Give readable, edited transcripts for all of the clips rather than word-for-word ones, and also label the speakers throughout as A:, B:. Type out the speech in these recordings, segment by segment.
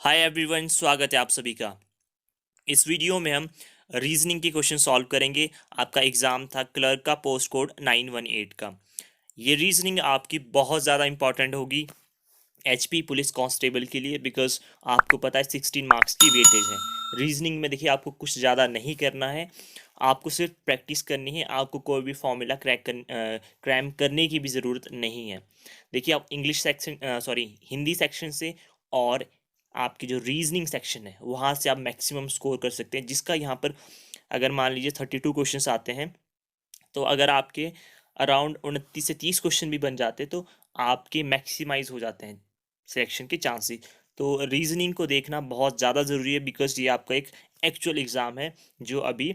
A: Hi everyone, स्वागत है आप सभी का। इस वीडियो में हम रीजनिंग के क्वेश्चन सॉल्व करेंगे। आपका एग्जाम था क्लर्क का पोस्ट कोड 918 का। ये रीजनिंग आपकी बहुत ज़्यादा इंपॉर्टेंट होगी एचपी पुलिस कांस्टेबल के लिए, बिकॉज आपको पता है 16 मार्क्स की वेटेज है। रीजनिंग में देखिए आपको कुछ ज़्यादा नहीं करना है, आपको सिर्फ प्रैक्टिस करनी है। आपको कोई भी फॉर्मूला क्रैम करने की भी ज़रूरत नहीं है। देखिए आप इंग्लिश सेक्शन हिंदी सेक्शन से और आपकी जो रीजनिंग सेक्शन है वहाँ से आप मैक्सिमम स्कोर कर सकते हैं, जिसका यहाँ पर अगर मान लीजिए 32 क्वेश्चन आते हैं, तो अगर आपके अराउंड 29 से 30 क्वेश्चन भी बन जाते तो आपके मैक्सिमाइज हो जाते हैं सिलेक्शन के चांसेस। तो रीजनिंग को देखना बहुत ज़्यादा ज़रूरी है, बिकॉज ये आपका एक एक्चुअल एग्ज़ाम है जो अभी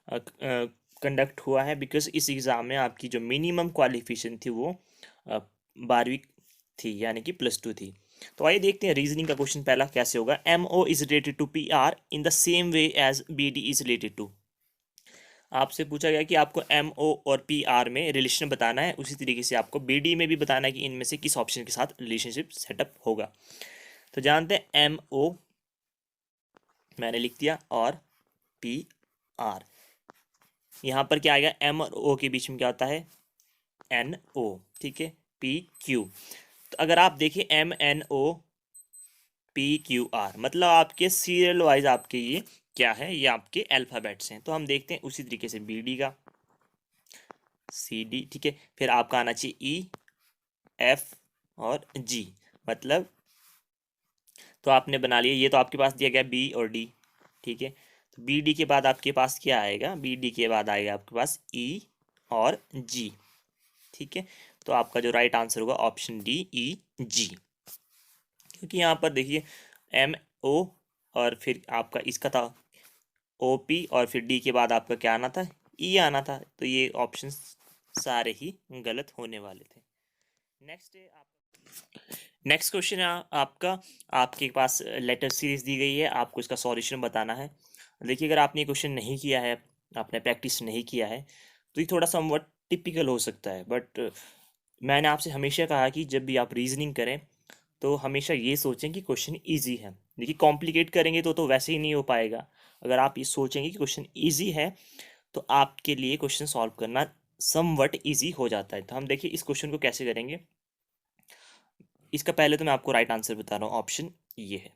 A: कंडक्ट हुआ है। बिकॉज इस एग्ज़ाम में आपकी जो मिनिमम क्वालिफिकेशन थी वो 12वीं थी, यानी कि +2 थी। तो आइए देखते हैं रीजनिंग का क्वेश्चन पहला कैसे होगा। M O is related to P R in the same way as B D is related to. आपसे पूछा गया कि आपको एम ओ और पी आर में रिलेशन बताना है, उसी तरीके से आपको बी डी में भी बताना है कि इनमें से किस ऑप्शन के साथ रिलेशनशिप सेटअप होगा। तो जानते हैं एम ओ मैंने लिख दिया और पी आर। यहाँ पर क्या आएगा, एम और ओ के बीच में क्या होता है, एन ओ। ठीक है, पी क्यू। तो अगर आप देखिए M N O P Q R, मतलब आपके सीरियल वाइज आपके ये क्या है, ये आपके अल्फ़ाबेट्स हैं। तो हम देखते हैं उसी तरीके से बी डी का, सी डी। ठीक है, फिर आपका आना चाहिए ई एफ और जी, मतलब तो आपने बना लिया। ये तो आपके पास दिया गया बी और डी। ठीक है, तो बी डी के बाद आपके पास क्या आएगा, बी डी के बाद आएगा आपके पास ई और जी। ठीक है, तो आपका जो राइट आंसर होगा ऑप्शन डी, ई जी। क्योंकि यहाँ पर देखिए एम ओ और फिर आपका इसका था ओ पी और फिर डी के बाद आपका क्या आना था, ई आना था। तो ये ऑप्शन सारे ही गलत होने वाले थे। नेक्स्ट है नेक्स्ट क्वेश्चन है आपका, आपके पास लेटर सीरीज दी गई है, आपको इसका सॉल्यूशन बताना है। देखिए अगर आपने ये क्वेश्चन नहीं किया है, आपने प्रैक्टिस नहीं किया है, तो ये थोड़ा समवट टिपिकल हो सकता है। बट मैंने आपसे हमेशा कहा कि जब भी आप रीजनिंग करें तो हमेशा ये सोचें कि क्वेश्चन इजी है। देखिए कॉम्प्लिकेट करेंगे तो वैसे ही नहीं हो पाएगा। अगर आप ये सोचेंगे कि क्वेश्चन इजी है तो आपके लिए क्वेश्चन सॉल्व करना समवट इजी हो जाता है। तो हम देखिए इस क्वेश्चन को कैसे करेंगे। इसका पहले तो मैं आपको राइट आंसर बता रहा हूँ, ऑप्शन ये है।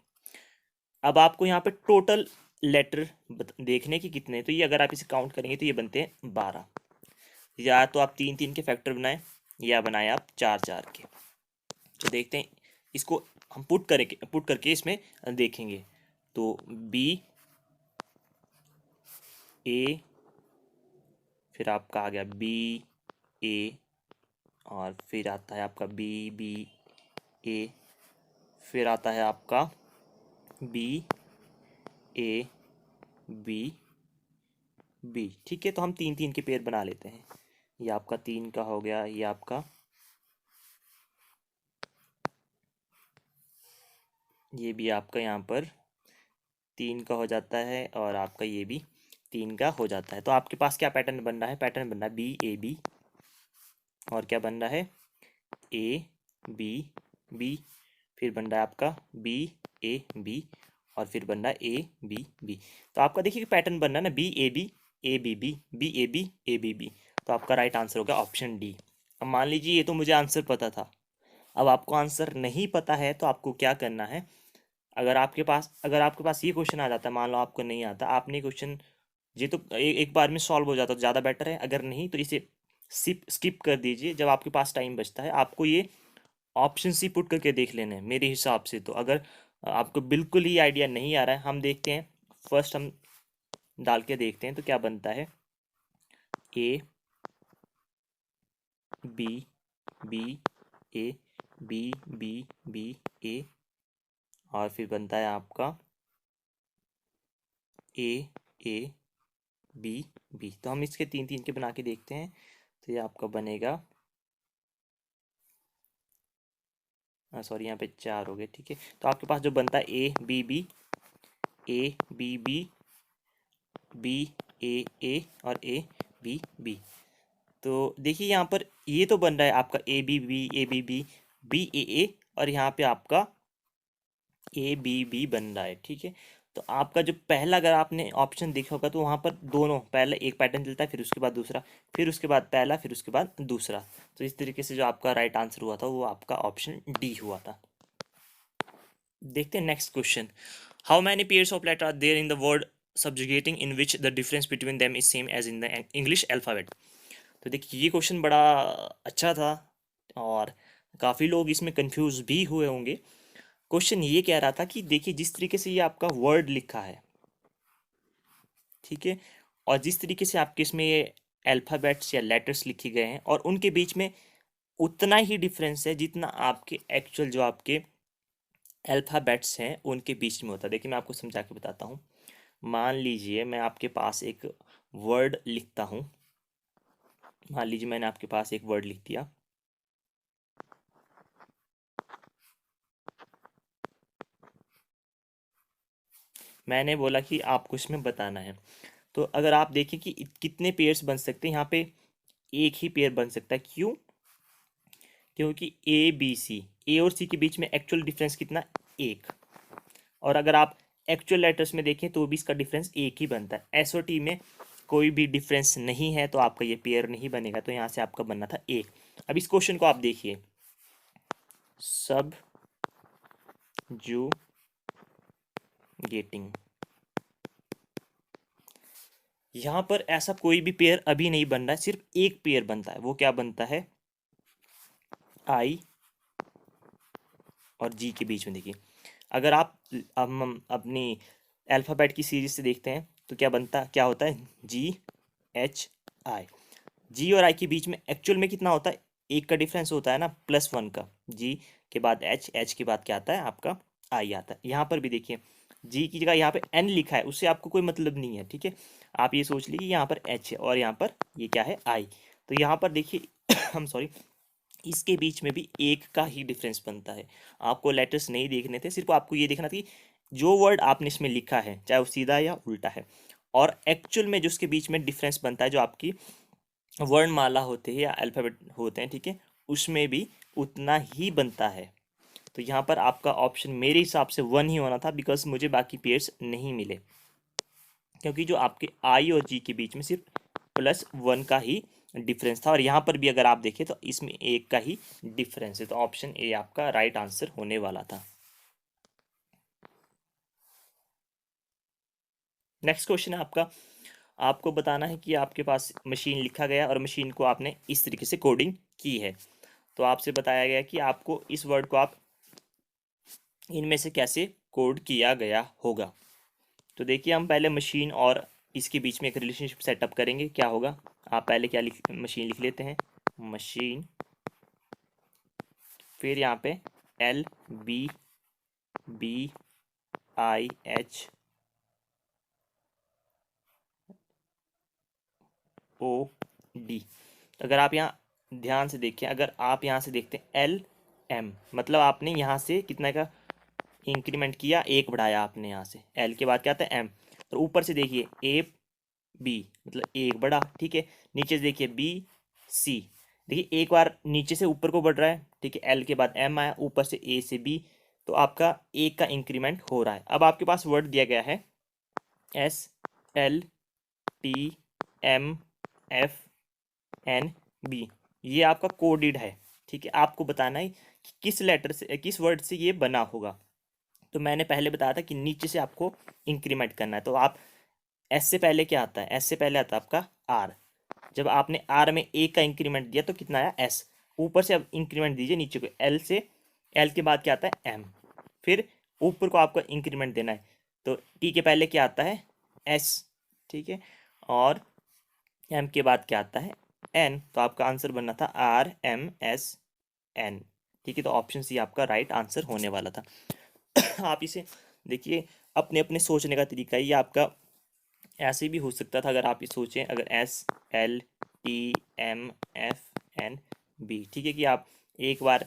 A: अब आपको यहाँ पे टोटल लेटर देखने के कितने, तो ये अगर आप इसे काउंट करेंगे तो ये बनते हैं 12। या तो आप 3 3 के फैक्टर बनाएं या बनाएं आप 4 4 के। तो देखते हैं इसको हम पुट करके इसमें देखेंगे। तो बी ए, फिर आपका आ गया बी ए, और फिर आता है आपका बी बी ए, फिर आता है आपका बी ए बी बी। ठीक है, तो हम 3 3 के पेयर बना लेते हैं। ये आपका 3 का हो गया, ये आपका ये भी आपका यहाँ पर 3 का हो जाता है, और आपका ये भी 3 का हो जाता है। तो आपके पास क्या पैटर्न बन रहा है, पैटर्न बन रहा है बी ए बी, और क्या बन रहा है ए बी बी, फिर बन रहा है आपका बी ए बी, और फिर बन रहा है ए बी बी। तो आपका देखिए पैटर्न बन रहा है ना, B A B A B B, B A B A B B. तो आपका राइट आंसर होगा ऑप्शन डी। अब मान लीजिए ये तो मुझे आंसर पता था, अब आपको आंसर नहीं पता है तो आपको क्या करना है। अगर आपके पास ये क्वेश्चन आ जाता है, मान लो आपको नहीं आता, आपने क्वेश्चन ये तो एक बार में सॉल्व हो जाता तो ज़्यादा बेटर है। अगर नहीं तो इसे स्किप कर दीजिए। जब आपके पास टाइम बचता है आपको ये ऑप्शन सी पुट करके देख लेना है मेरे हिसाब से। तो अगर आपको बिल्कुल ही आइडिया नहीं आ रहा है, हम देखते हैं, फर्स्ट हम डाल के देखते हैं तो क्या बनता है, A B B A B B B A, और फिर बनता है आपका ए ए बी बी। तो हम इसके 3 3 के बना के देखते हैं। तो ये आपका बनेगा, सॉरी यहाँ पे 4 हो गए। ठीक है, तो आपके पास जो बनता है A B B A B B B A और ए बी बी। तो देखिए यहाँ पर ये तो बन रहा है आपका A B B A B B B A, और यहाँ पे आपका ABB बन रहा है, ठीक है। तो आपका जो पहला, अगर आपने ऑप्शन देखा होगा तो वहाँ पर दोनों, पहले एक पैटर्न चलता है, फिर उसके बाद दूसरा, फिर उसके बाद पहला, फिर उसके बाद दूसरा। तो इस तरीके से जो आपका राइट आंसर हुआ था वो आपका ऑप्शन डी हुआ था। देखते हैं next question. How many pairs of letter are there in the word subjugating in which the difference between them is same as in the English alphabet? तो देखिए ये क्वेश्चन बड़ा अच्छा था और काफ़ी लोग इसमें कंफ्यूज भी हुए होंगे। क्वेश्चन ये कह रहा था कि देखिए जिस तरीके से ये आपका वर्ड लिखा है, ठीक है, और जिस तरीके से आपके इसमें ये अल्फ़ाबेट्स या लेटर्स लिखे गए हैं और उनके बीच में उतना ही डिफरेंस है जितना आपके एक्चुअल जो आपके अल्फ़ाबेट्स हैं उनके बीच में होता है। देखिए मैं आपको समझा के बताता हूँ। मान लीजिए मैं आपके पास एक वर्ड लिखता हूँ, मान लीजिए मैंने आपके पास एक वर्ड लिख दिया, मैंने बोला कि आपको इसमें बताना है। तो अगर आप देखें कि कितने पेयर्स बन सकते हैं, यहाँ पे एक ही पेयर बन सकता है। क्यों? क्योंकि ए और सी के बीच में एक्चुअल डिफरेंस कितना, एक। और अगर आप एक्चुअल लेटर्स में देखें तो भी इसका डिफरेंस एक ही बनता है। एस और टी में कोई भी डिफरेंस नहीं है तो आपका ये पेयर नहीं बनेगा, तो यहाँ से आपका बनना था एक। अब इस क्वेश्चन को आप देखिए, सब जू गेटिंग, यहाँ पर ऐसा कोई भी पेयर अभी नहीं बन रहा है, सिर्फ एक पेयर बनता है। वो क्या बनता है, आई और जी के बीच में। देखिए अगर आप हम अपनी अल्फ़ाबेट की सीरीज से देखते हैं तो क्या होता है, GHI। जी और आई के बीच में एक्चुअल में कितना होता है, एक का डिफरेंस होता है ना, +1 का। जी के बाद एच के बाद क्या आता है आपका, आई आता है। यहाँ पर भी देखिए जी की जगह यहाँ पे एन लिखा है, उससे आपको कोई मतलब नहीं है, ठीक है। आप ये सोच लीजिए यहाँ पर एच है और यहाँ पर ये क्या है, आई। तो यहाँ पर देखिए हम सॉरी, इसके बीच में भी एक का ही डिफरेंस बनता है। आपको लेटर्स नहीं देखने थे, सिर्फ आपको ये देखना था कि जो वर्ड आपने इसमें लिखा है चाहे वो सीधा या उल्टा है, और एक्चुअल में जो उसके बीच में डिफरेंस बनता है, जो आपकी वर्णमाला होते हैं या अल्फ़ाबेट होते हैं, ठीक है, उसमें भी उतना ही बनता है। तो यहाँ पर आपका ऑप्शन मेरे हिसाब से 1 ही होना था, बिकॉज मुझे बाकी पेयर्स नहीं मिले, क्योंकि जो आपके आई और जी के बीच में सिर्फ +1 का ही डिफरेंस था। और यहाँ पर भी अगर आप देखें तो इसमें एक का ही डिफरेंस है, तो ऑप्शन ए आपका राइट आंसर होने वाला था। नेक्स्ट क्वेश्चन है आपका, आपको बताना है कि आपके पास मशीन लिखा गया और मशीन को आपने इस तरीके से कोडिंग की है। तो आपसे बताया गया कि आपको इस वर्ड को आप इनमें से कैसे कोड किया गया होगा। तो देखिए हम पहले मशीन और इसके बीच में एक रिलेशनशिप सेटअप करेंगे। क्या होगा, आप पहले क्या मशीन लिख लेते हैं, मशीन, फिर यहाँ पे LBIHOD। अगर आप यहाँ ध्यान से देखें, अगर आप यहाँ से देखते हैं LM, मतलब आपने यहाँ से कितना का इंक्रीमेंट किया, एक बढ़ाया आपने यहाँ से। L के बाद क्या आता है, M। और ऊपर से देखिए AB, मतलब एक बढ़ा, ठीक है। नीचे से देखिए BC, देखिए एक बार नीचे से ऊपर को बढ़ रहा है, ठीक है। L के बाद M आया, ऊपर से A से B, तो आपका एक का इंक्रीमेंट हो रहा है। अब आपके पास वर्ड दिया गया है SLTMFNB, ये आपका कोडेड है, ठीक है। आपको बताना है कि किस लेटर से, किस वर्ड से ये बना होगा। तो मैंने पहले बताया था कि नीचे से आपको इंक्रीमेंट करना है। तो आप एस से पहले क्या आता है, एस से पहले आता है आपका आर। जब आपने आर में एक का इंक्रीमेंट दिया तो कितना आया, एस। ऊपर से अब इंक्रीमेंट दीजिए नीचे को, एल से, एल के बाद क्या आता है, एम। फिर ऊपर को आपको इंक्रीमेंट देना है, तो टी के पहले क्या आता है, एस, ठीक है। और एम के बाद क्या आता है, एन। तो आपका आंसर बनना था RMSN, ठीक है। तो ऑप्शन सी आपका राइट आंसर होने वाला था। आप इसे देखिए, अपने अपने सोचने का तरीका है, ये आपका ऐसे भी हो सकता था। अगर आप ये सोचें, अगर SLTMFNB, ठीक है, कि आप एक बार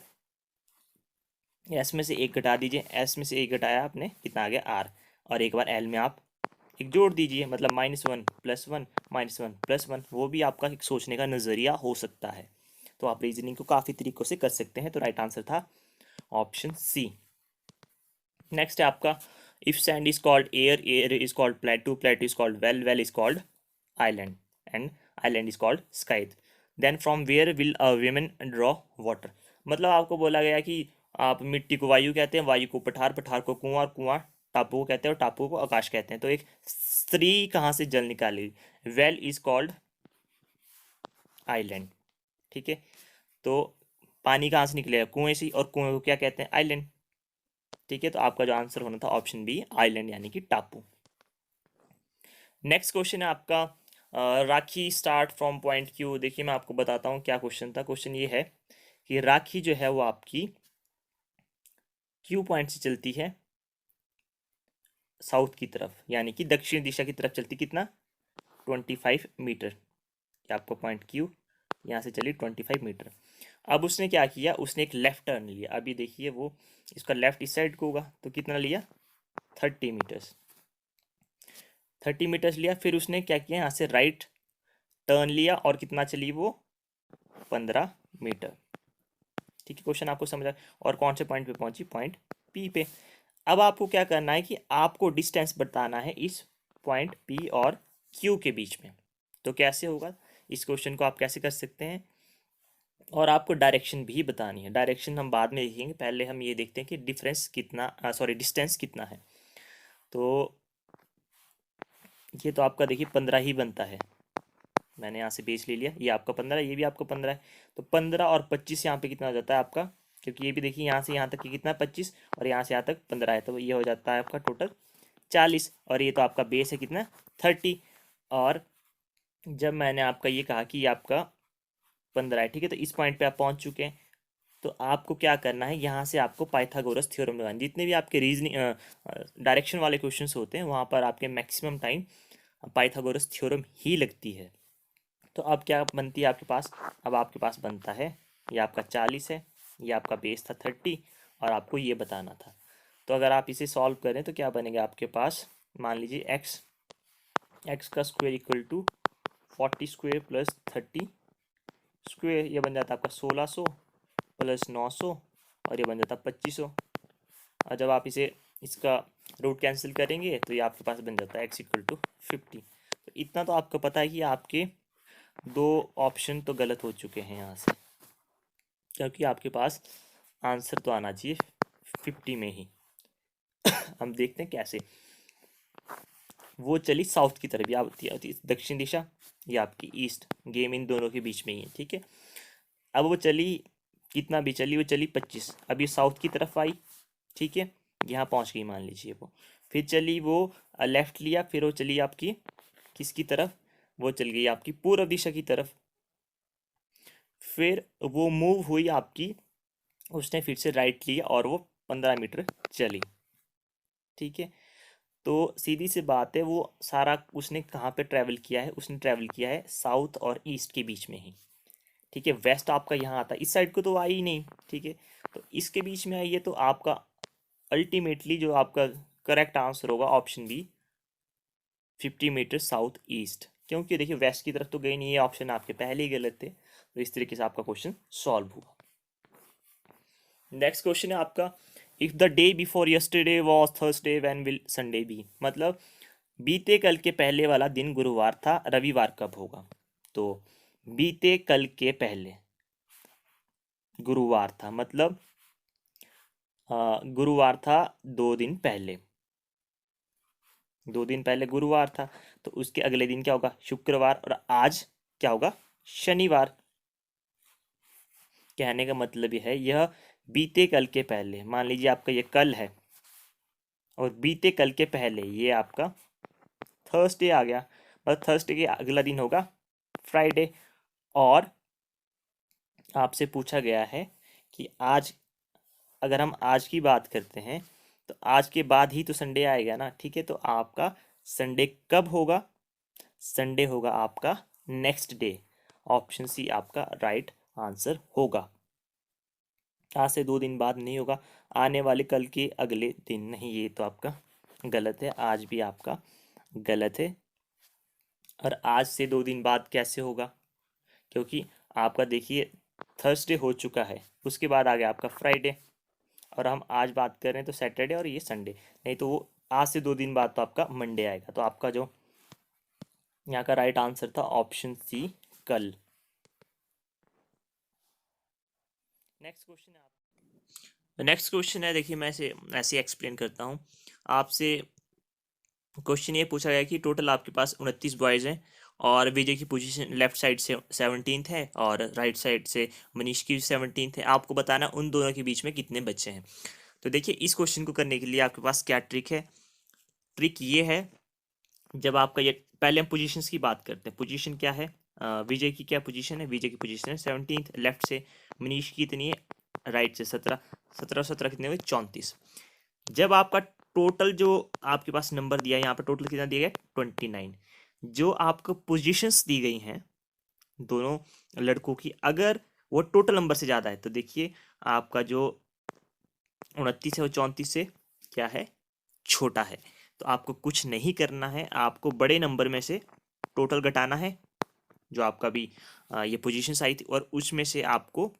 A: एस में से एक घटा दीजिए, एस में से एक घटाया आपने, कितना आ गया, आर। और एक बार एल में आप एक जोड़ दीजिए, मतलब -1 +1 -1 +1। वो भी आपका एक सोचने का नज़रिया हो सकता है। तो आप रीजनिंग को काफ़ी तरीक़ों से कर सकते हैं। तो राइट आंसर था ऑप्शन सी। नेक्स्ट है आपका, if sand is called air, air is called plateau, plateau is called well, well is called island, and island is called sky, then from where will a women draw water. मतलब आपको बोला गया कि आप मिट्टी को वायु कहते हैं, वायु को पठार, पठार को कुआं, और कुआं टापू को कहते हैं, और टापू को आकाश कहते हैं। तो एक स्त्री कहाँ से जल निकाली, वेल इज कॉल्ड आइलैंड, ठीक है। तो पानी कहाँ से निकलेगा, कुएं से, और कुएं को क्या कहते हैं, आइलैंड, ठीक है। तो आपका जो आंसर होना था ऑप्शन बी, आइलैंड यानी कि टापू। नेक्स्ट क्वेश्चन है आपका, राखी स्टार्ट फ्रॉम पॉइंट क्यू। देखिए मैं आपको बताता हूँ क्या क्वेश्चन था। क्वेश्चन ये है कि राखी जो है वो आपकी क्यू पॉइंट से चलती है साउथ की तरफ, यानी कि दक्षिण दिशा की तरफ चलती, कितना, 25 मीटर। ये आपका पॉइंट क्यू, यहाँ से चली 25 मीटर। अब उसने क्या किया, उसने एक लेफ्ट टर्न लिया। अभी देखिए वो इसका लेफ्ट इस साइड को होगा, तो कितना लिया, 30 मीटर्स, 30 मीटर्स लिया। फिर उसने क्या किया, यहाँ से राइट टर्न लिया, और कितना चली वो, 15 मीटर, ठीक है। क्वेश्चन आपको समझ आया। और कौन से पॉइंट पे पहुंची, पॉइंट पी पे। अब आपको क्या करना है कि आपको डिस्टेंस बताना है इस पॉइंट पी और क्यू के बीच में। तो कैसे होगा, इस क्वेश्चन को आप कैसे कर सकते हैं, और आपको डायरेक्शन भी बतानी है। डायरेक्शन हम बाद में देखेंगे, पहले हम ये देखते हैं कि डिफरेंस कितना, सॉरी डिस्टेंस कितना है। तो ये तो आपका देखिए 15 ही बनता है, मैंने यहाँ से बेस ले लिया, ये आपका 15, ये भी आपका 15 है। तो 15 और 25 यहाँ पे कितना हो जाता है आपका, क्योंकि ये भी देखिए यहाँ से यहाँ तक की कितना 25, और यहाँ से यहाँ तक 15 है, तो ये हो जाता है आपका टोटल 40। और ये तो आपका बेस है कितना, 30। और जब मैंने आपका ये कहा कि ये आपका 15 है, ठीक है, तो इस पॉइंट पे आप पहुंच चुके हैं। तो आपको क्या करना है, यहाँ से आपको पाइथागोरस थ्योरम लगाना। जितने भी आपके रीजनिंग डायरेक्शन वाले क्वेश्चंस होते हैं, वहाँ पर आपके मैक्सिमम टाइम पाइथागोरस थ्योरम ही लगती है। तो अब क्या बनती है आपके पास, अब आपके पास बनता है, ये आपका 40 है, ये आपका बेस था 30, और आपको ये बताना था। तो अगर आप इसे सॉल्व करें तो क्या बनेगा आपके पास, मान लीजिए एक्स, एक्स का square equal to 40 square plus 30 square, ये बन जाता है आपका 1600 प्लस 900, और ये बन जाता है 2500। और जब आप इसे, इसका रूट कैंसिल करेंगे तो ये आपके पास बन जाता है एक्स इक्वल टू 50। तो इतना तो आपको पता है कि आपके दो ऑप्शन तो गलत हो चुके हैं यहाँ से, क्योंकि आपके पास आंसर तो आना चाहिए 50 में ही। हम देखते हैं कैसे। वो चली साउथ की तरफ, या होती है दक्षिण दिशा, या आपकी ईस्ट, गेम इन दोनों के बीच में ही है, ठीक है। अब वो चली, कितना भी चली, वो चली 25, अब ये साउथ की तरफ आई, ठीक है, यहाँ पहुँच गई मान लीजिए वो। फिर चली वो लेफ्ट लिया, फिर वो चली आपकी किसकी तरफ, वो चल गई आपकी पूर्व दिशा की तरफ। फिर वो मूव हुई आपकी, उसने फिर से राइट लिया, और वो 15 मीटर चली, ठीक है। तो सीधी सी बात है, वो सारा उसने कहाँ पे ट्रैवल किया है, उसने ट्रैवल किया है साउथ और ईस्ट के बीच में ही, ठीक है। वेस्ट आपका यहाँ आता है, इस साइड को तो आई ही नहीं, ठीक है। तो इसके बीच में आई है, तो आपका अल्टीमेटली जो आपका करेक्ट आंसर होगा option B, 50 metre south east. क्योंकि देखिए वेस्ट की तरफ तो गई नहीं, ये ऑप्शन आपके पहले ही गलत थे। तो इस तरीके से आपका क्वेश्चन सॉल्व हुआ। नेक्स्ट क्वेश्चन है आपका, if the day before yesterday was Thursday when will Sunday be. मतलब बीते कल के पहले वाला दिन गुरुवार था, रविवार कब होगा। तो बीते कल के पहले गुरुवार था, मतलब गुरुवार था 2 दिन पहले, 2 दिन पहले गुरुवार था, तो उसके अगले दिन क्या होगा, शुक्रवार, और आज क्या होगा, शनिवार। कहने का मतलब यह है, यह बीते कल के पहले, मान लीजिए आपका ये कल है, और बीते कल के पहले ये आपका थर्सडे आ गया, मतलब थर्सडे के अगला दिन होगा फ्राइडे। और आपसे पूछा गया है कि आज, अगर हम आज की बात करते हैं, तो आज के बाद ही तो संडे आएगा ना, ठीक है। तो आपका संडे कब होगा, संडे होगा आपका नेक्स्ट डे। ऑप्शन सी आपका राइट आंसर होगा। आज से 2 दिन बाद नहीं होगा, आने वाले कल के अगले दिन नहीं, ये तो आपका गलत है, आज भी आपका गलत है। और आज से 2 दिन बाद कैसे होगा, क्योंकि आपका देखिए थर्सडे हो चुका है, उसके बाद आ गया आपका फ्राइडे, और हम आज बात कर रहे हैं तो सैटरडे और ये संडे, नहीं तो वो आज से 2 दिन बाद तो आपका मंडे आएगा। तो आपका जो यहाँ का राइट आंसर था ऑप्शन सी, कल। नेक्स्ट क्वेश्चन है नेक्स्ट क्वेश्चन है, देखिए मैं ऐसे ऐसे एक्सप्लेन करता हूँ आपसे। क्वेश्चन ये पूछा गया कि टोटल आपके पास 29 बॉयज़ हैं और विजय की पोजीशन लेफ्ट साइड से 17th है और राइट साइड से मनीष की 17th है। आपको बताना उन दोनों के बीच में कितने बच्चे हैं। तो देखिए इस क्वेश्चन को करने के लिए आपके पास क्या ट्रिक है। ट्रिक ये है, जब आपका ये पहले हम पोजीशंस की बात करते हैं। पोजीशन क्या है, विजय की क्या पोजीशन है, विजय की पोजीशन है 17th लेफ्ट से, मनीष की इतनी है राइट से 17, 17 17 कितने हुए 34। जब आपका टोटल जो आपके पास नंबर दिया है यहाँ पर टोटल कितना दिया गया 29, जो आपको पोजीशंस दी गई हैं दोनों लड़कों की, अगर वो टोटल नंबर से ज़्यादा है तो देखिए आपका जो 29 है वो 34 से क्या है, छोटा है। तो आपको कुछ नहीं करना है, आपको बड़े नंबर में से टोटल घटाना है जो आपका भी ये पोजीशंस आई थी, और उसमें से आपको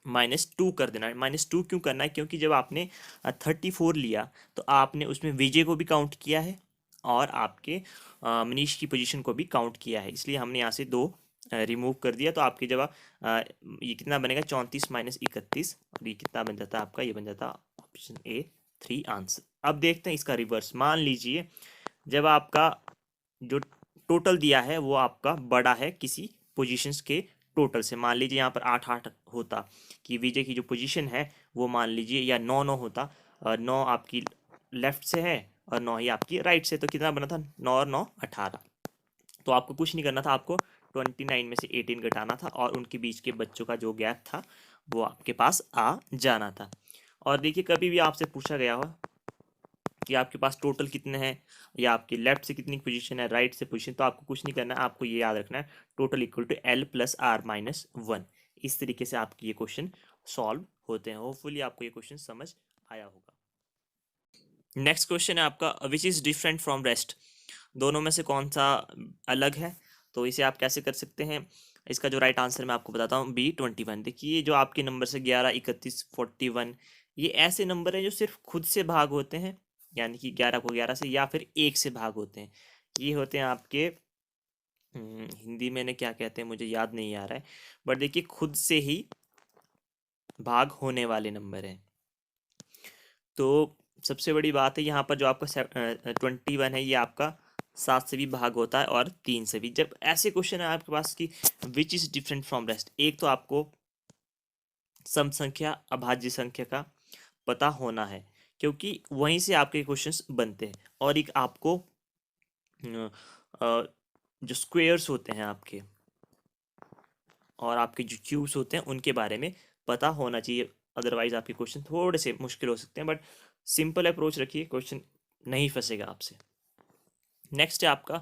A: -2 कर देना है। -2 क्यों करना है, क्योंकि जब आपने 34 लिया तो आपने उसमें विजय को भी काउंट किया है और आपके मनीष की पोजीशन को भी काउंट किया है, इसलिए हमने यहाँ से 2 रिमूव कर दिया। तो आपके जब ये कितना बनेगा 34 - 31, और ये कितना बन जाता है आपका, ये बन जाता ऑप्शन ए 3 आंसर। अब देखते हैं इसका रिवर्स। मान लीजिए जब आपका जो टोटल दिया है वो आपका बड़ा है किसी पोजीशंस के टोटल से, मान लीजिए यहाँ पर 8 8 होता कि विजय की जो पोजीशन है वो मान लीजिए, या 9 9 होता, 9 आपकी लेफ्ट से है और 9 ही आपकी राइट से, तो कितना बना था 9 और 9 18। तो आपको कुछ नहीं करना था, आपको 29 में से 18 घटाना था और उनके बीच के बच्चों का जो गैप था वो आपके पास आ जाना था। और देखिए कभी भी आपसे पूछा गया हो कि आपके पास टोटल कितने हैं या आपके लेफ्ट से कितनी पोजीशन है, राइट से पोजीशन, तो आपको कुछ नहीं करना है, आपको ये याद रखना है टोटल इक्वल टू L+R-1। इस तरीके से आपके ये क्वेश्चन सॉल्व होते हैं। होपफुली आपको ये क्वेश्चन समझ आया होगा। नेक्स्ट क्वेश्चन है आपका, which is different from rest. दोनों में से कौन सा अलग है। तो इसे आप कैसे कर सकते हैं, इसका जो राइट आंसर मैं आपको बताता हूँ B21। देखिए जो आपके नंबर से 11 31 41, ये ऐसे नंबर हैं जो सिर्फ खुद से भाग होते हैं, यानी कि 11 को 11 से, या फिर 1 से भाग होते हैं। ये होते हैं आपके हिंदी में क्या कहते हैं मुझे याद नहीं आ रहा है, बट देखिए खुद से ही भाग होने वाले नंबर हैं। तो सबसे बड़ी बात है यहाँ पर जो आपका 21 है, ये आपका 7 से भी भाग होता है और 3 से भी। जब ऐसे क्वेश्चन है आपके पास कि which is different from rest, एक तो आपको सम संख्या अभाज्य संख्या का पता होना है, क्योंकि वहीं से आपके क्वेश्चंस बनते हैं, और एक आपको जो स्क्वेयर्स होते हैं आपके और आपके जो क्यूब्स होते हैं उनके बारे में पता होना चाहिए, अदरवाइज आपके क्वेश्चन थोड़े से मुश्किल हो सकते हैं। बट सिंपल अप्रोच रखिए, क्वेश्चन नहीं फंसेगा आपसे। नेक्स्ट है आपका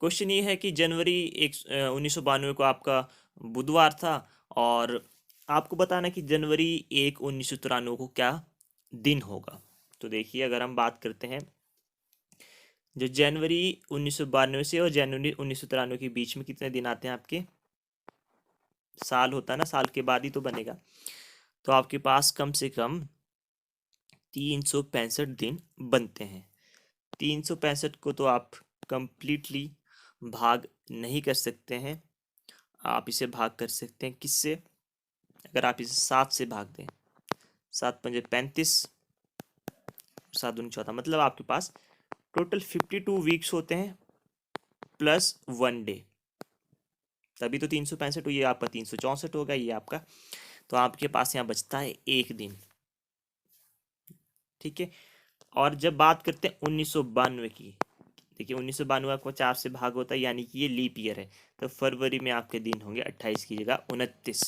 A: क्वेश्चन ये है कि जनवरी 1992 को आपका बुधवार था, और आपको बताना कि जनवरी 1 1993 को क्या दिन होगा। तो देखिए अगर हम बात करते हैं, जो जनवरी 1992 से और जनवरी 1993 के बीच में कितने दिन आते हैं आपके, साल होता है ना, साल के बाद ही तो बनेगा। तो आपके पास कम से कम 365 दिन बनते हैं। 365 को तो आप कंप्लीटली भाग नहीं कर सकते हैं, आप इसे भाग कर सकते हैं किससे, अगर आप इसे 7 से भाग दें, 7 पंजे 35, 7 दूनी 14, मतलब आपके पास टोटल 52 वीक्स होते हैं प्लस 1 डे, तभी तो 365, ये आपका 364 होगा ये आपका। तो आपके पास यहाँ बचता है 1 दिन, ठीक है। और जब बात करते हैं 1992 की, देखिए 1992 आपको 4 से भाग होता है, यानी कि ये लीप ईयर है, तो फरवरी में आपके दिन होंगे 28 की जगह 29,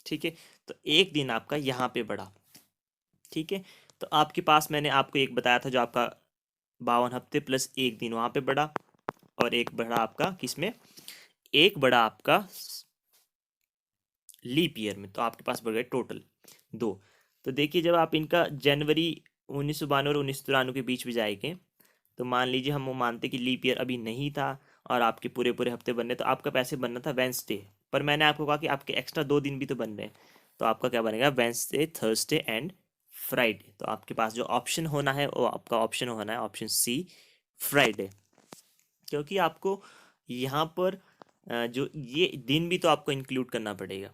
A: ठीक है। तो 1 दिन आपका यहाँ पे बढ़ा, ठीक है। तो आपके पास मैंने आपको एक बताया था जो आपका 52 हफ्ते प्लस 1 दिन वहाँ पे बढ़ा, और एक बढ़ा आपका किसमें, एक बढ़ा आपका लीप ईयर में, तो आपके पास बढ़ गए टोटल 2। तो देखिए जब आप इनका जनवरी 1992 और 1993 के बीच में जाएंगे, तो मान लीजिए हम वो मानते कि लीप ईयर अभी नहीं था और आपके पूरे पूरे हफ्ते बनने, तो आपका पैसे बनना था वेंसडे, पर मैंने आपको कहा कि आपके एक्स्ट्रा 2 दिन भी तो बन रहे हैं, तो आपका क्या बनेगा, वेंसडे, थर्सडे एंड फ्राइडे। तो आपके पास जो ऑप्शन होना है वो आपका ऑप्शन होना है ऑप्शन सी, फ्राइडे। क्योंकि आपको यहाँ पर जो ये दिन भी तो आपको इंक्लूड करना पड़ेगा,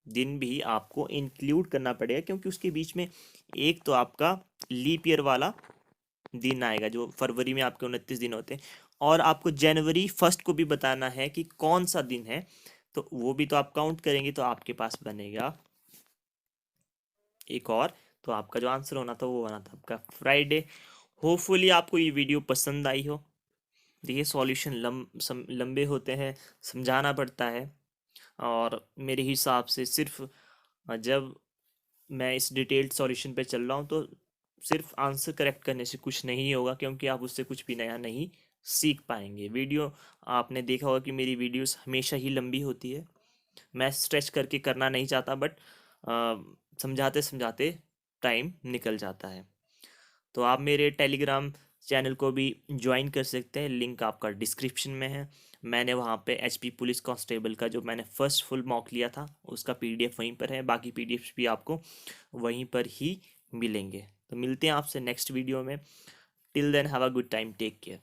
A: दिन भी आपको इंक्लूड करना पड़ेगा, क्योंकि उसके बीच में एक तो आपका लीप ईयर वाला दिन आएगा, जो फरवरी में आपके 29 दिन होते हैं, और आपको जनवरी फर्स्ट को भी बताना है कि कौन सा दिन है, तो वो भी तो आप काउंट करेंगे, तो आपके पास बनेगा एक और। तो आपका जो आंसर होना था वो होना था आपका फ्राइडे। होपफुली आपको ये वीडियो पसंद आई हो। देखिए सॉल्यूशन लंबे होते हैं, समझाना पड़ता है, और मेरे हिसाब से सिर्फ जब मैं इस डिटेल्ड सॉल्यूशन पे चल रहा हूँ तो सिर्फ आंसर करेक्ट करने से कुछ नहीं होगा, क्योंकि आप उससे कुछ भी नया नहीं सीख पाएंगे। वीडियो आपने देखा होगा कि मेरी वीडियोस हमेशा ही लंबी होती है, मैं स्ट्रेच करके करना नहीं चाहता, बट समझाते समझाते टाइम निकल जाता है। तो आप मेरे टेलीग्राम चैनल को भी ज्वाइन कर सकते हैं, लिंक आपका डिस्क्रिप्शन में है। मैंने वहाँ पे एचपी पुलिस कांस्टेबल का जो मैंने फर्स्ट फुल मॉक लिया था उसका पीडीएफ वहीं पर है, बाकी पीडीएफ भी आपको वहीं पर ही मिलेंगे। तो मिलते हैं आपसे नेक्स्ट वीडियो में। Till then have a good time, take care.